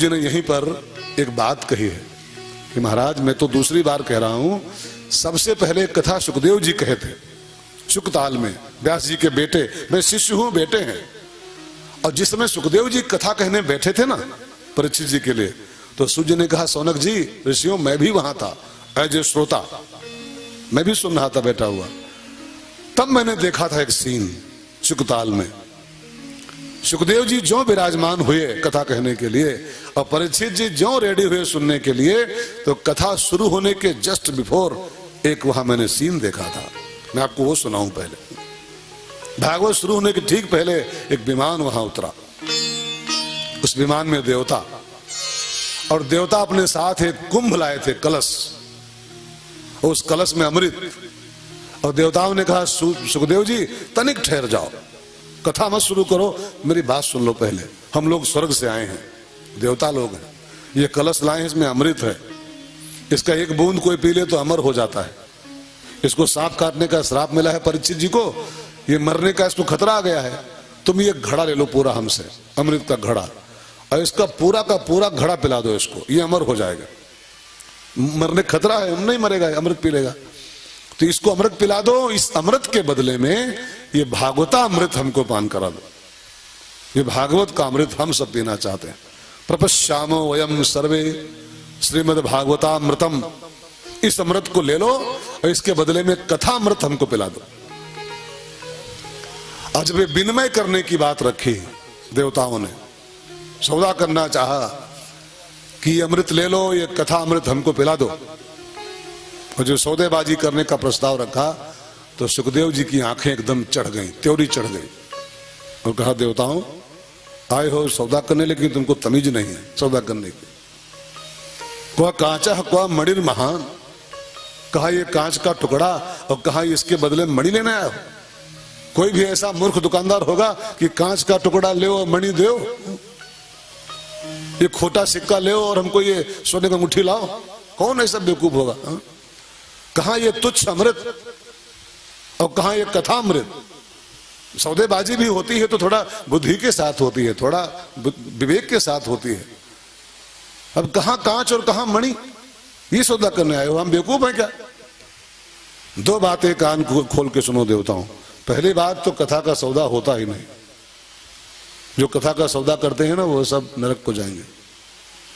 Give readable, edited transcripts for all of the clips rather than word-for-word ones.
जी ने यहीं पर एक बात कही है कि महाराज मैं तो दूसरी बार कह रहा हूं, सबसे पहले कथा सुखदेव जी कहे थे शुकताल में, व्यास जी के बेटे, मैं शिष्य हूं, बेटे हैं। और जिस समय सुखदेव जी कथा कहने बैठे थे ना परीक्षित जी के लिए, तो सूर्य ने कहा सौनक जी ऋषियों मैं भी वहां था एज ए श्रोता, मैं भी सुन रहा था बैठा हुआ। तब मैंने देखा था एक सीन शुकताल में, सुखदेव जी जो विराजमान हुए कथा कहने के लिए और परीक्षित जी जो रेडी हुए सुनने के लिए, तो कथा शुरू होने के जस्ट बिफोर एक वहां मैंने सीन देखा था। मैं आपको वो सुनाऊं। पहले भागवत शुरू होने के ठीक पहले एक विमान वहां उतरा, उस विमान में देवता, और देवता अपने साथ एक कुंभ लाए थे, कलश, उस कलश में अमृत। और देवताओं ने कहा सुखदेव जी तनिक ठहर जाओ, कथा मत शुरू करो, मेरी बात सुन लो पहले, हम लोग स्वर्ग से आए हैं, देवता लोग हैं, ये कलश लाए हैं, इसमें अमृत है, इसका एक बूंद कोई पी ले तो अमर हो जाता है। इसको सांप काटने का श्राप मिला है परीक्षित जी को, ये मरने का इसको खतरा आ गया है, तुम ये घड़ा ले लो पूरा हमसे, अमृत का घड़ा, और इसका पूरा का पूरा घड़ा पिला दो इसको, ये अमर हो जाएगा, मरने खतरा है, नहीं मरेगा, अमृत पी लेगा। तो इसको अमृत पिला दो, इस अमृत के बदले में ये भागवता अमृत हमको पान करा दो, ये भागवत का अमृत हम सब पीना चाहते हैं। प्रपश्यामो वयम सर्वे श्रीमद् भागवतामृतम, इस अमृत को ले लो और इसके बदले में कथा अमृत हमको पिला दो। आज जब विनिमय करने की बात रखी देवताओं ने, सौदा करना चाहा कि अमृत ले लो, ये कथा अमृत हमको पिला दो, और जो सौदेबाजी करने का प्रस्ताव रखा तो सुखदेव जी की आंखें एकदम चढ़ गई, त्योरी चढ़ गई, और कहा देवताओं आए हो सौदा करने, लेकिन तुमको तमीज नहीं है सौदा करने की। कहा कांचा कहा मणिर महान, कहा ये कांच का टुकड़ा, और कहा इसके बदले मणि लेना है। कोई भी ऐसा मूर्ख दुकानदार होगा कि कांच का टुकड़ा ले और मणि दो, ये खोटा सिक्का ले और हमको ये सोने का अंगूठी लाओ, कौन ऐसा बेवकूफ होगा? कहा ये तुच्छ अमृत और कहा ये कथा अमृत। सौदेबाजी भी होती है तो थोड़ा बुद्धि के साथ होती है, थोड़ा विवेक के साथ होती है। अब कहां कांच और कहां मणि, ये सौदा करने आए हो, हम बेवकूफ हैं क्या? दो बातें कान खोल के सुनो देवताओं। पहली बात तो कथा का सौदा होता ही नहीं, जो कथा का सौदा करते हैं ना वो सब नरक को जाएंगे,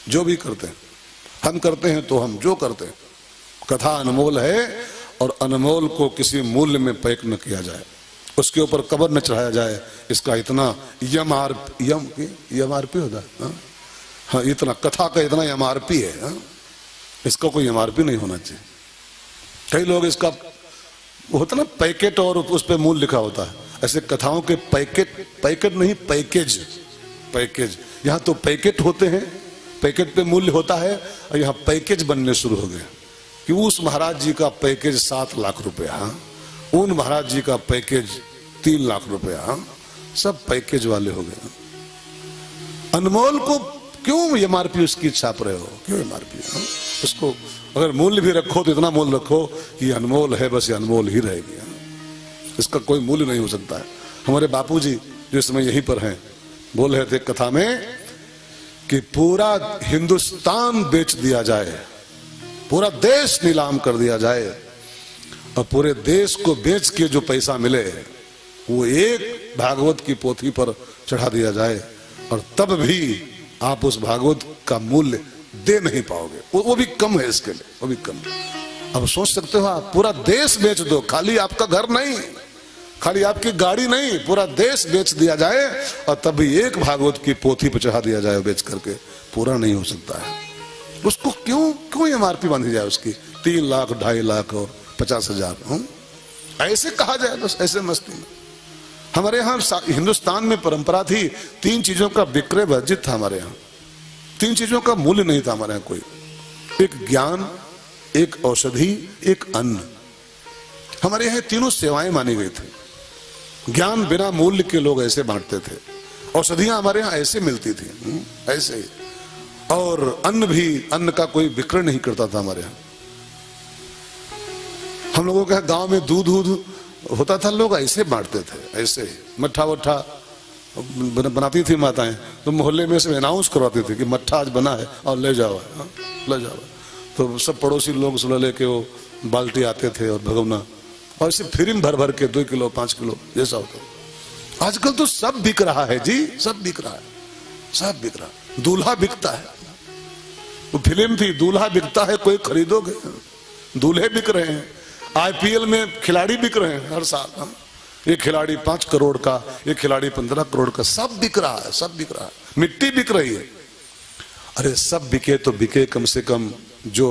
जो भी करते हैं। हम करते हैं तो हम जो करते हैं, कथा अनमोल है और अनमोल को किसी मूल्य में पैक न किया जाए, उसके ऊपर कब्र न चढ़ाया जाए, इसका इतना एमआरपी होता है। हाँ, इतना कथा का इतना एमआरपी है, हाँ? इसका कोई एमआरपी नहीं होना चाहिए। कई लोग इसका होता ना पैकेट और उस पर मूल्य लिखा होता है, ऐसे कथाओं के पैकेट नहीं पैकेज, यहाँ तो पैकेट होते हैं, पैकेट पे मूल्य होता है, और यहाँ पैकेज बनने शुरू हो गए कि उस महाराज जी का पैकेज 7 लाख रुपया, हाँ? उन महाराज जी का पैकेज 3 लाख रुपया, हाँ? सब पैकेज वाले हो गए। अनमोल को क्यों एमआरपी उसकी छाप रहे हो, क्यों एमआरपी? उसको अगर मूल्य भी रखो तो इतना मूल्य रखो कि अनमोल है, बस ये अनमोल ही रहेगी, इसका कोई मूल्य नहीं हो सकता है। हमारे बापूजी जो इस समय यहीं पर हैं, बोल रहे थे कथा में कि पूरा हिंदुस्तान बेच दिया जाए, पूरा देश नीलाम कर दिया जाए, और पूरे देश को बेच के जो पैसा मिले वो एक भागवत की पोथी पर चढ़ा दिया जाए, और तब भी आप उस भागवत का मूल्य दे नहीं पाओगे, वो भी कम है इसके लिए, वो भी कम। अब सोच सकते हो आप पूरा देश बेच दो, खाली आपका घर नहीं, खाली आपकी गाड़ी नहीं, पूरा देश बेच दिया जाए, और तब भी एक भागवत की पोथी पर चढ़ा दिया जाए बेच करके, पूरा नहीं हो सकता है। उसको क्यों एमआरपी बांधी जाए उसकी 3 लाख 2.5 लाख और 50,000, ऐसे कहा जाए बस, ऐसे मस्ती में। हमारे यहाँ हिंदुस्तान में परंपरा थी, 3 चीजों का विक्रय वर्जित था हमारे यहाँ, 3 चीजों का मूल्य नहीं था हमारे यहाँ कोई, एक ज्ञान, एक औषधि, एक अन्न। हमारे यहाँ तीनों सेवाएं मानी गई थी। ज्ञान बिना मूल्य के लोग ऐसे बांटते थे, औषधियां हमारे यहाँ ऐसे मिलती थी, ऐसे, और अन्न भी, अन्न का कोई विक्रय नहीं करता था हमारे यहाँ। हम लोगों के गांव में दूध होता था, लोग ऐसे बांटते थे, ऐसे मट्ठा वट्ठा बनाती थी माताएं, तो मोहल्ले में से अनाउंस करवाती थी कि मट्ठा आज बना है और ले जाओ, ले जाओ। तो सब पड़ोसी लोग सुलह लेके वो बाल्टी आते थे और भगवना, और इसे फ्रीम भर भर के 2 किलो 5 किलो जैसा होता। आजकल तो सब बिक रहा है जी, सब बिक रहा है, सब बिक रहा है। दूल्हा बिकता है, वो फिल्म थी दूल्हा बिकता है, कोई खरीदोगे? दूल्हे बिक रहे हैं, IPL में खिलाड़ी बिक रहे हैं हर साल। एक खिलाड़ी 5 करोड़ का, एक खिलाड़ी 15 करोड़ का, सब बिक रहा है, सब बिक रहा है। मिट्टी बिक रही है। अरे सब बिके तो बिके, कम से कम जो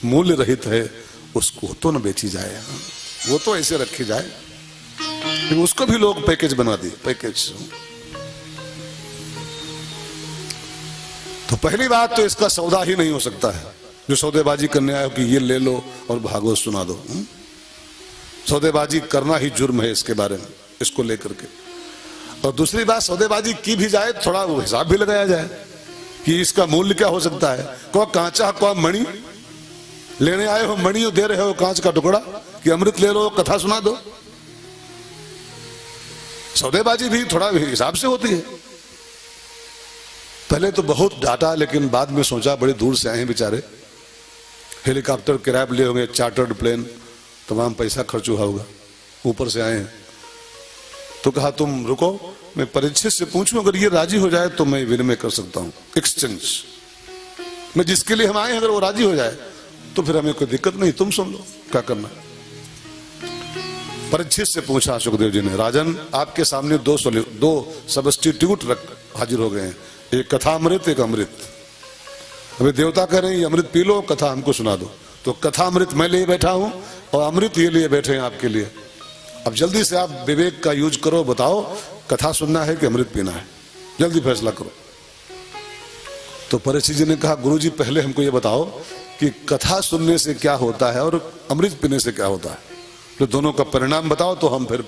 मूल्य रहित है उसको तो न बेची जाए, वो तो ऐसे रखी जाए। उसको भी लोग पैकेज बना दिए, पैकेज। तो पहली बात तो इसका सौदा ही नहीं हो सकता है। जो सौदेबाजी करने आए हो कि ये ले लो और भागो सुना दो, सौदेबाजी करना ही जुर्म है इसके बारे में, इसको लेकर के। और दूसरी बात, सौदेबाजी की भी जाए थोड़ा हिसाब भी लगाया जाए कि इसका मूल्य क्या हो सकता है। को कांचा को मणि लेने आए हो, मणि दे रहे हो कांच का टुकड़ा, कि अमृत ले लो कथा सुना दो। सौदेबाजी भी थोड़ा हिसाब से होती है। पहले तो बहुत डांटा, लेकिन बाद में सोचा, बड़े दूर से आए हैं बेचारे, हेलीकॉप्टर किराए लिए होंगे, चार्टर्ड प्लेन, तमाम पैसा खर्च हुआ होगा, ऊपर से आए हैं। तो कहा तुम रुको, मैं परीक्षित से पूछूं, अगर ये राजी हो जाए तो मैं विनिमय कर सकता हूं, एक्सचेंज में, जिसके लिए हम आए हैं अगर वो राजी हो जाए तो फिर हमें कोई दिक्कत नहीं, तुम सुन लो क्या करना। परीक्षित से पूछा सुखदेव जी ने, राजन आपके सामने 2 सब्स्टिट्यूट हाजिर हो गए हैं, एक कथा अमृत, एक अमृत। अभी देवता कह रहे हैं ये अमृत पी लो, कथा हमको सुना दो। तो कथा अमृत मैं लिए बैठा हूं और अमृत ये लिए बैठे हैं आपके लिए। अब जल्दी से आप विवेक का यूज करो, बताओ कथा सुनना है कि अमृत पीना है, जल्दी फैसला करो। तो परीक्षित जी ने कहा, गुरुजी पहले हमको ये बताओ कि कथा सुनने से क्या होता है और अमृत पीने से क्या होता है, तो दोनों का परिणाम बताओ तो हम फिर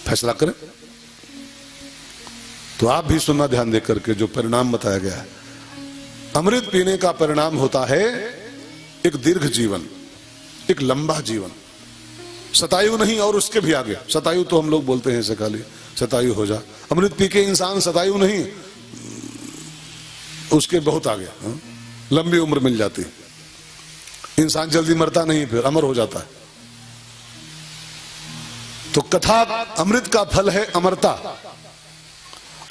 फैसला करें। तो आप भी सुनना ध्यान देकर के, जो परिणाम बताया गया है। अमृत पीने का परिणाम होता है एक दीर्घ जीवन, एक लंबा जीवन, शतायु नहीं और उसके भी आगे। शतायु तो हम लोग बोलते हैं खाली शतायु हो जा, अमृत पी के इंसान शतायु नहीं, उसके बहुत आगे लंबी उम्र मिल जाती है। इंसान जल्दी मरता नहीं, फिर अमर हो जाता है। तो कथा, अमृत का फल है अमरता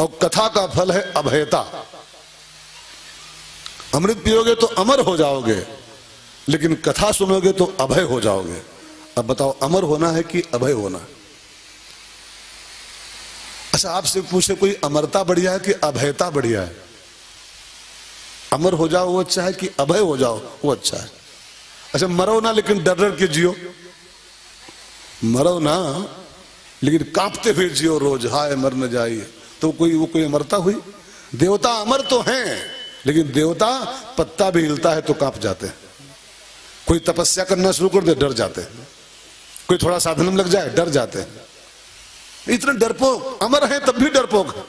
और कथा का फल है अभयता। अमृत पियोगे तो अमर हो जाओगे, लेकिन कथा सुनोगे तो अभय हो जाओगे। अब बताओ, अमर होना है कि अभय होना? अच्छा आपसे पूछे कोई, अमरता बढ़िया है कि अभयता बढ़िया है? अमर हो जाओ वो अच्छा है कि अभय हो जाओ वो अच्छा है? अच्छा मरो ना लेकिन डर डर के जियो, मरो ना लेकिन कांपते हुए जियो रोज, हाय मर न जाइए, तो वो कोई अमरता हुई? देवता अमर तो हैं, लेकिन देवता पत्ता भी हिलता है तो कांप जाते हैं। कोई तपस्या करना शुरू कर दे डर जाते हैं, कोई थोड़ा साधन में लग जाए डर जाते हैं। इतने डरपोक अमर हैं तब भी डरपोक है,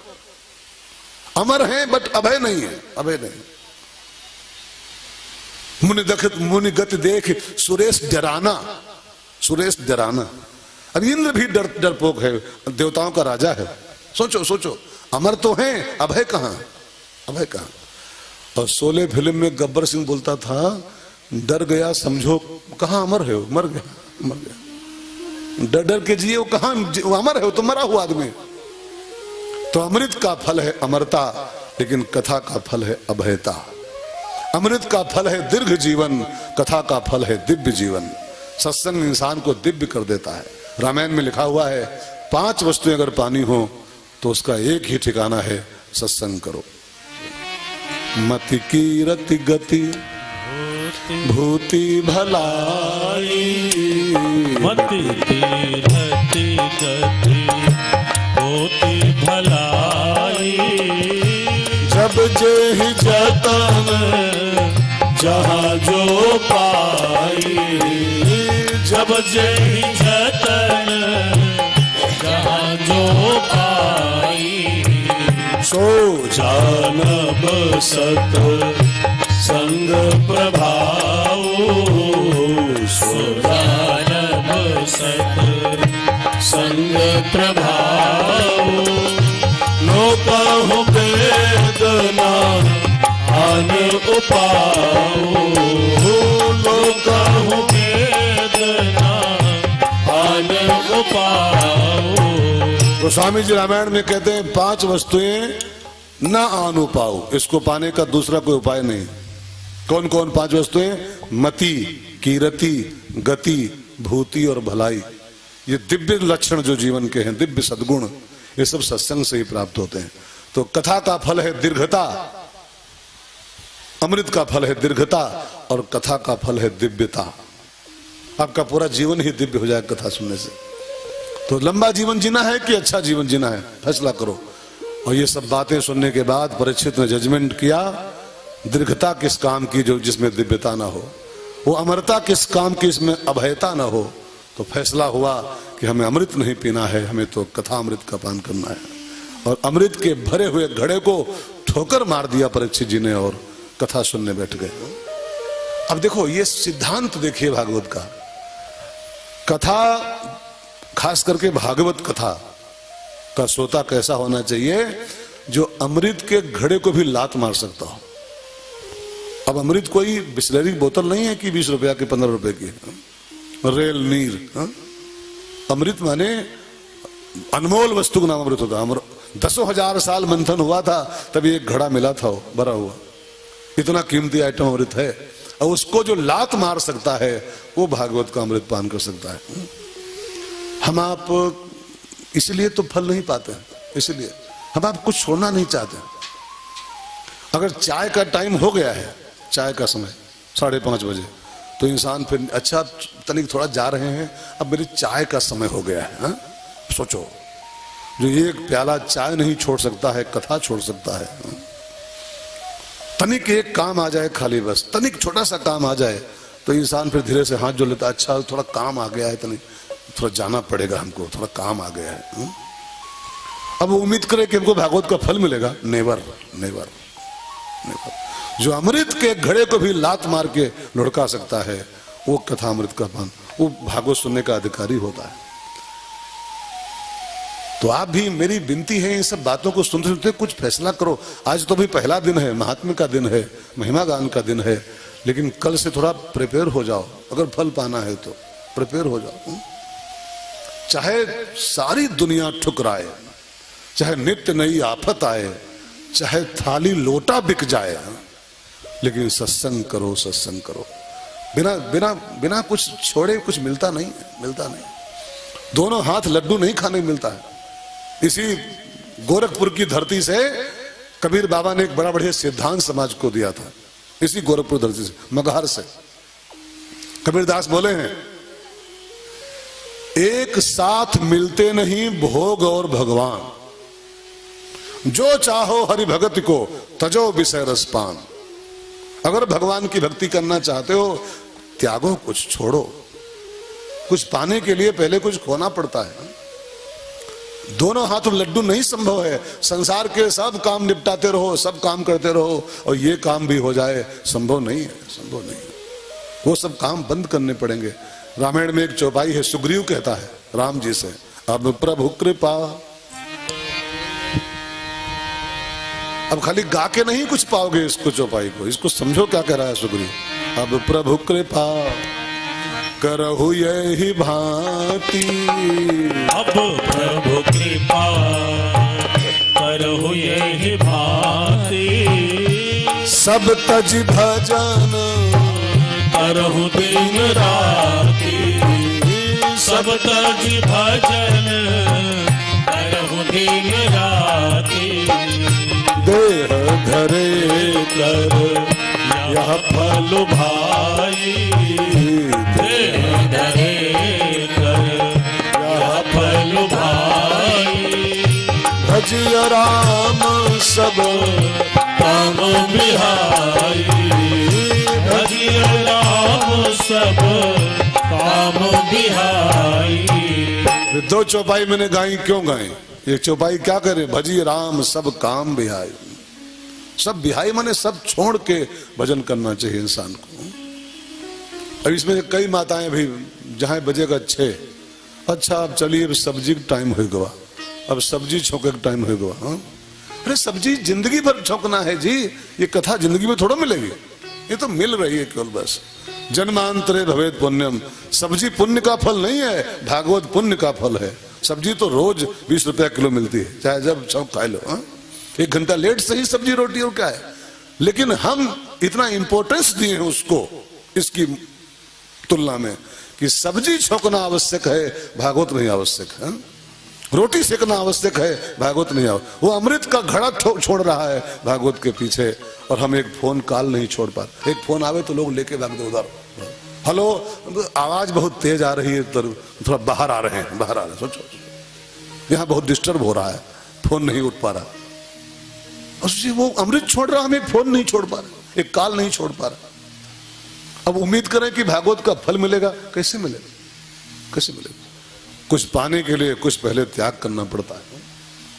अमर हैं बट अभय नहीं है, अभय नहीं। मुनि गति देख सुरेश डराना, सुरेश डराना। अब इंद्र भी डरपोक है, देवताओं का राजा है। सोचो सोचो, अमर तो हैं, अभय कहां, अभय कहां? और शोले फिल्म में गब्बर सिंह बोलता था, डर गया समझो कहां अमर है, मर गया, मर गया। डर डर के जिए, वो कहां अमर है, वो तो मरा हुआ आदमी। तो अमृत का फल है अमरता, लेकिन कथा का फल है अभयता। अमृत का फल है दीर्घ जीवन, कथा का फल है दिव्य जीवन। सत्संग इंसान को दिव्य कर देता है। रामायण में लिखा हुआ है, 5 वस्तुएं अगर पानी हो तो उसका एक ही ठिकाना है, सत्संग करो। मति की रति गति भूति भलाई, मति की रति गति भूति भलाई। जब जेहि जतन जहाँ जो पाई, जब जेहि जतन जहाँ जो पाई। सो जानब सत संग प्रभाव, सो जानब सत संग प्रभाव। पाओ लोकाहु वेदना आन पाओ। तो स्वामी जी रामायण में कहते हैं 5 वस्तुएं न आनु पाओ, इसको पाने का दूसरा कोई उपाय नहीं। कौन कौन 5 वस्तुएं? मति, कीरति, गति, भूति और भलाई। ये दिव्य लक्षण जो जीवन के हैं, दिव्य सद्गुण, ये सब सत्संग से ही प्राप्त होते हैं। तो कथा का फल है दीर्घता, अमृत का फल है दीर्घता, और कथा का फल है दिव्यता। आपका पूरा जीवन ही दिव्य हो जाए कथा सुनने से। तो लंबा जीवन जीना है कि अच्छा जीवन जीना है, फैसला करो। और ये सब बातें सुनने के बाद परीक्षित ने जजमेंट किया, दीर्घता किस काम की जो जिसमें दिव्यता ना हो, वो अमरता किस काम की इसमें अभयता ना हो। तो फैसला हुआ कि हमें अमृत नहीं पीना है, हमें तो कथा अमृत का पान करना है। और अमृत के भरे हुए घड़े को ठोकर मार दिया परीक्षित जी ने और कथा सुनने बैठ गए। अब देखो ये सिद्धांत देखिए भागवत का। कथा, खास करके भागवत कथा का श्रोता कैसा होना चाहिए? जो अमृत के घड़े को भी लात मार सकता हो। अब अमृत कोई बिस्लरी बोतल नहीं है कि 20 रुपया की 15 रुपए की, रेल नीर। अमृत माने अनमोल वस्तु का नाम अमृत होता है। 10,000 साल मंथन हुआ था तभी एक घड़ा मिला था भरा हुआ, इतना कीमती आइटम अमृत है। और उसको जो लात मार सकता है वो भागवत का अमृत पान कर सकता है। हम आप इसलिए तो फल नहीं पाते हैं, इसलिए हम आप कुछ छोड़ना नहीं चाहते। अगर चाय का टाइम हो गया है, चाय का समय 5:30 बजे, तो इंसान फिर अच्छा तनिक थोड़ा जा रहे हैं, अब मेरी चाय का समय हो गया है। हा? सोचो, जो एक प्याला चाय नहीं छोड़ सकता है, कथा छोड़ सकता है। तनिक एक काम आ जाए, खाली बस तनिक छोटा सा काम आ जाए, तो इंसान फिर धीरे से हाथ जोड़ लेता है। अच्छा थोड़ा काम आ गया है, तनिक थोड़ा जाना पड़ेगा हमको, थोड़ा काम आ गया है। अब उम्मीद करे कि हमको भागवत का फल मिलेगा, नेवर नेवर नेवर। जो अमृत के घड़े को भी लात मार के लुढ़का सकता है, वो कथा अमृत का पान, वो भागवत सुनने का अधिकारी होता है। तो आप भी, मेरी विनती है, इन सब बातों को सुनते सुनते कुछ फैसला करो। आज तो भी पहला दिन है, महात्म्य का दिन है, महिमा गान का दिन है, लेकिन कल से थोड़ा प्रिपेयर हो जाओ। अगर फल पाना है तो प्रिपेयर हो जाओ। चाहे सारी दुनिया ठुकराए, चाहे नित्य नई आफत आए, चाहे थाली लोटा बिक जाए, लेकिन सत्संग करो, सत्संग करो। बिना बिना बिना कुछ छोड़े कुछ मिलता नहीं, मिलता नहीं। दोनों हाथ लड्डू नहीं खाने मिलता है। इसी गोरखपुर की धरती से कबीर बाबा ने एक बड़ा बढ़िया सिद्धांत समाज को दिया था। इसी गोरखपुर धरती से, मगहर से कबीरदास बोले हैं, एक साथ मिलते नहीं भोग और भगवान, जो चाहो हरि भगत को तजो विषय रसपान। अगर भगवान की भक्ति करना चाहते हो, त्यागो, कुछ छोड़ो। कुछ पाने के लिए पहले कुछ खोना पड़ता है। दोनों हाथों लड्डू नहीं संभव है। संसार के सब काम निपटाते रहो, सब काम करते रहो और ये काम भी हो जाए, संभव नहीं है, संभव नहीं है। वो सब काम बंद करने पड़ेंगे। रामायण में एक चौपाई है, सुग्रीव कहता है राम जी से, अब प्रभु कृपा। अब खाली गा के नहीं कुछ पाओगे इसको, चौपाई को, इसको समझो क्या कह रहा है सुग्रीव। अब प्रभु कृपा करहु यही भांति, अब प्रभु कृपा करहु यही भांति, सब तज भजन करहु दिन राति, सब तज भजन करहु दिन राति, देह धरे कर यह फल भाई, देह धरे कर यह फल भाई, भजिय राम सब काम बिहाई, भजिय राम सब काम बिहाई। दो चौपाई मैंने गाई, क्यों गाई? ये चौपाई क्या करे? भजिय राम सब काम बिहाई। सब बिहाई माने सब छोड़ के भजन करना चाहिए इंसान को। अब इसमें कई माताएं भी, जहां बजेगा 6, अच्छा अब चलिए अब सब्जी का टाइम हो गया, अब सब्जी छोंके का टाइम हो गया। अरे सब्जी जिंदगी भर छोंकना है जी, ये कथा जिंदगी में थोड़ा मिलेगी। ये तो मिल रही है केवल बस। जन्मांतरे भवेद पुण्यम, सब्जी पुण्य का फल नहीं है, भागवत पुण्य का फल है। सब्जी तो रोज 20 रुपया किलो मिलती है, चाहे जब शौक खा लो। 1 घंटा लेट से ही सब्जी रोटी और क्या है, लेकिन हम इतना इंपॉर्टेंस दिए हैं उसको इसकी तुलना में कि सब्जी छोकना आवश्यक है, भागवत नहीं आवश्यक है। रोटी सेकना आवश्यक है, भागवत नहीं आवश्यक। वो अमृत का घड़ा छोड़ रहा है भागवत के पीछे, और हम एक फोन कॉल नहीं छोड़ पा रहे। एक फोन आवे तो लोग लेके भाग दे उधर, हेलो, आवाज बहुत तेज आ रही है, तो थोड़ा बाहर आ रहे हैं, बाहर आ रहे हैं। सोचो यहाँ बहुत डिस्टर्ब हो रहा है, फोन नहीं उठ पा रहा। और वो अमृत छोड़ रहा, हम एक फोन नहीं छोड़ पा रहे, एक कॉल नहीं छोड़ पा रहा। अब उम्मीद करें कि भागवत का फल मिलेगा, कैसे मिलेगा, कैसे मिलेगा? कुछ पाने के लिए कुछ पहले त्याग करना पड़ता है,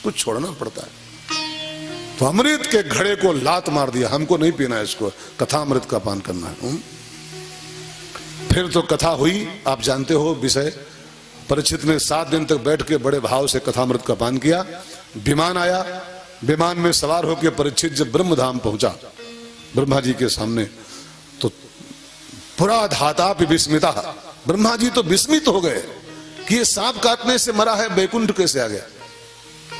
कुछ छोड़ना पड़ता है। तो अमृत के घड़े को लात मार दिया, हमको नहीं पीना है इसको, कथा अमृत का पान करना है। फिर तो कथा हुई, आप जानते हो विषय। परीक्षित ने 7 दिन तक बैठ के बड़े भाव से कथामृत का पान किया। विमान आया, विमान में सवार होकर परीक्षित जब ब्रह्मधाम पहुंचा ब्रह्मा जी के सामने, तो पूरा धातापि विस्मिता, ब्रह्मा जी तो विस्मित हो गए कि ये सांप काटने से मरा है, बैकुंठ कैसे आ गया?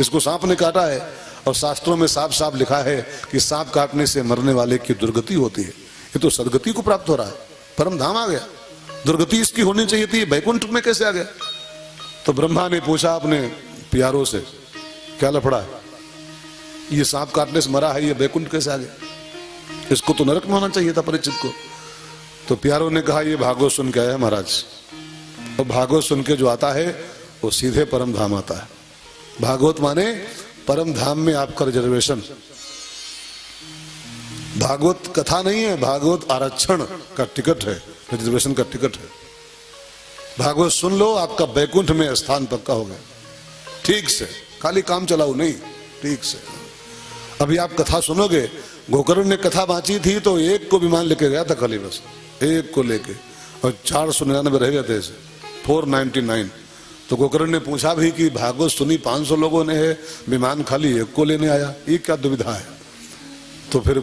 इसको सांप ने काटा है, और शास्त्रों में साफ साफ लिखा है कि सांप काटने से मरने वाले की दुर्गति होती है। ये तो सदगति को प्राप्त हो रहा है, परम धाम आ गया। दुर्गति इसकी होनी चाहिए थी, बैकुंठ में कैसे आ गया? तो ब्रह्मा ने पूछा अपने प्यारों से, क्या लफड़ा है? ये सांप काटने से मरा है, ये बैकुंठ कैसे आ गया? इसको तो नरक में होना चाहिए था परीक्षित को। तो प्यारों ने कहा, ये भागवत सुन के आया महाराज, और भागवत सुन के जो आता है वो सीधे परम धाम आता है। भागवत माने परम धाम में आपका रिजर्वेशन। भागवत कथा नहीं है, भागवत आरक्षण का टिकट है, रिजर्वेशन का टिकट है। भागवत सुन लो, आपका बैकुंठ में स्थान पक्का हो गया, ठीक से, खाली काम चलाओ नहीं, ठीक से। अभी आप कथा सुनोगे, गोकर्ण ने कथा बांची थी तो एक को विमान लेके गया था खाली, बस एक को लेके, और 499 रह गए थे ऐसे, 499। तो गोकर्ण ने पूछा भी कि भागवत सुनी 500 लोगों ने है, विमान खाली एक को लेने आया, ये क्या दुविधा है? तो फिर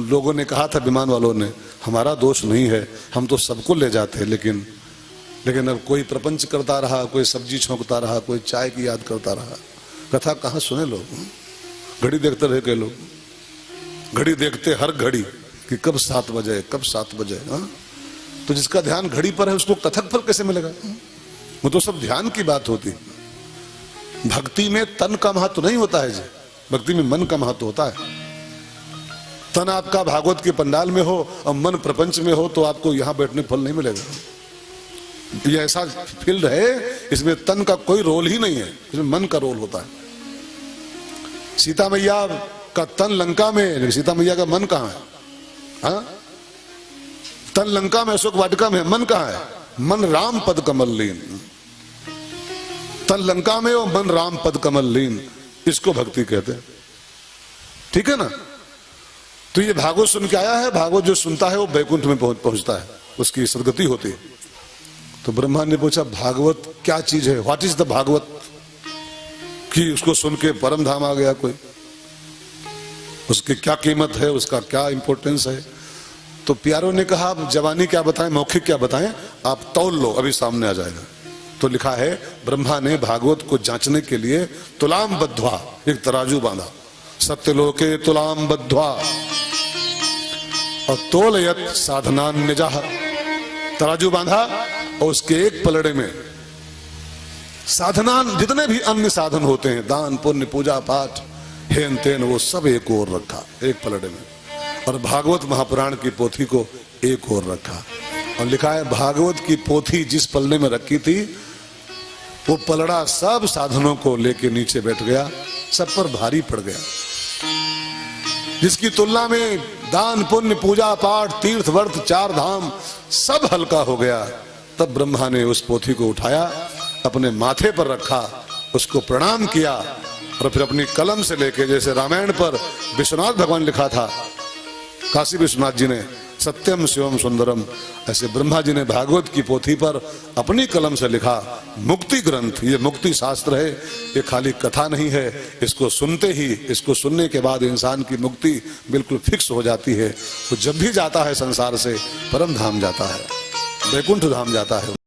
लोगों ने कहा था, विमान वालों ने, हमारा दोष नहीं है, हम तो सबको ले जाते हैं, लेकिन अब कोई प्रपंच करता रहा, कोई सब्जी छोंकता रहा, कोई चाय की याद करता रहा, कथा कहाँ सुने लोग? घड़ी देखते रहे कई लोग, घड़ी देखते हर घड़ी कि कब 7 बजे, कब 7 बजे। तो जिसका ध्यान घड़ी पर है उसको कथक फल कैसे मिलेगा? वो तो सब ध्यान की बात होती। भक्ति में तन का महत्व नहीं होता है जी, भक्ति में मन का महत्व होता है। तन आपका भागवत के पंडाल में हो और मन प्रपंच में हो तो आपको यहां बैठने फल नहीं मिलेगा। ये ऐसा फील्ड है, इसमें तन का कोई रोल ही नहीं है, इसमें मन का रोल होता है। सीता मैया का तन लंका में, सीता मैया का मन कहां है? हाँ? तन लंका में, अशोक वाटिका में, मन कहां है? मन राम पद कमल लीन। तन लंका में और मन राम पद कमल लीन, इसको भक्ति कहते हैं, ठीक है ना? तो ये भागवत सुन के आया है, भागवत जो सुनता है वो बैकुंठ में पहुंचता है, उसकी सदगति होती है। तो ब्रह्मा ने पूछा, भागवत क्या चीज है? What is the Bhagwat? कि उसको सुन के परम धाम आ गया कोई, उसकी क्या कीमत है, उसका क्या इंपॉर्टेंस है? तो प्यारों ने कहा, आप जवानी क्या बताएं, मौखिक क्या बताएं, आप तौल लो, अभी सामने आ जाएगा। तो लिखा है, ब्रह्मा ने भागवत को जांचने के लिए तुलाम बद्ध्वा, एक तराजू बांधा, सत्यलोके तुलाम बद्ध्वा और तोलयत साधनान निजाह। तराजू बांधा और उसके एक पलड़े में साधनान, जितने भी अन्य साधन होते हैं, दान पुण्य पूजा पाठ हेन तेन, वो सब एक ओर रखा, एक पलड़े में, और भागवत महापुराण की पोथी को एक ओर रखा। और लिखा है, भागवत की पोथी जिस पलड़े में रखी थी वो पलड़ा सब साधनों को लेके नीचे बैठ गया, सब पर भारी पड़ गया। जिसकी तुलना में दान पुण्य पूजा पाठ तीर्थ व्रत 4 धाम सब हल्का हो गया। तब ब्रह्मा ने उस पोथी को उठाया, अपने माथे पर रखा, उसको प्रणाम किया, और फिर अपनी कलम से लेके, जैसे रामायण पर विश्वनाथ भगवान लिखा था, काशी विश्वनाथ जी ने, सत्यम शिवम सुंदरम। ऐसे ब्रह्मा जी ने भागवत की पोथी पर अपनी कलम से लिखा मुक्ति ग्रंथ। ये मुक्ति शास्त्र है, ये खाली कथा नहीं है। इसको सुनते ही, इसको सुनने के बाद इंसान की मुक्ति बिल्कुल फिक्स हो जाती है। वो जब भी जाता है संसार से परम धाम जाता है, वैकुंठ धाम जाता है।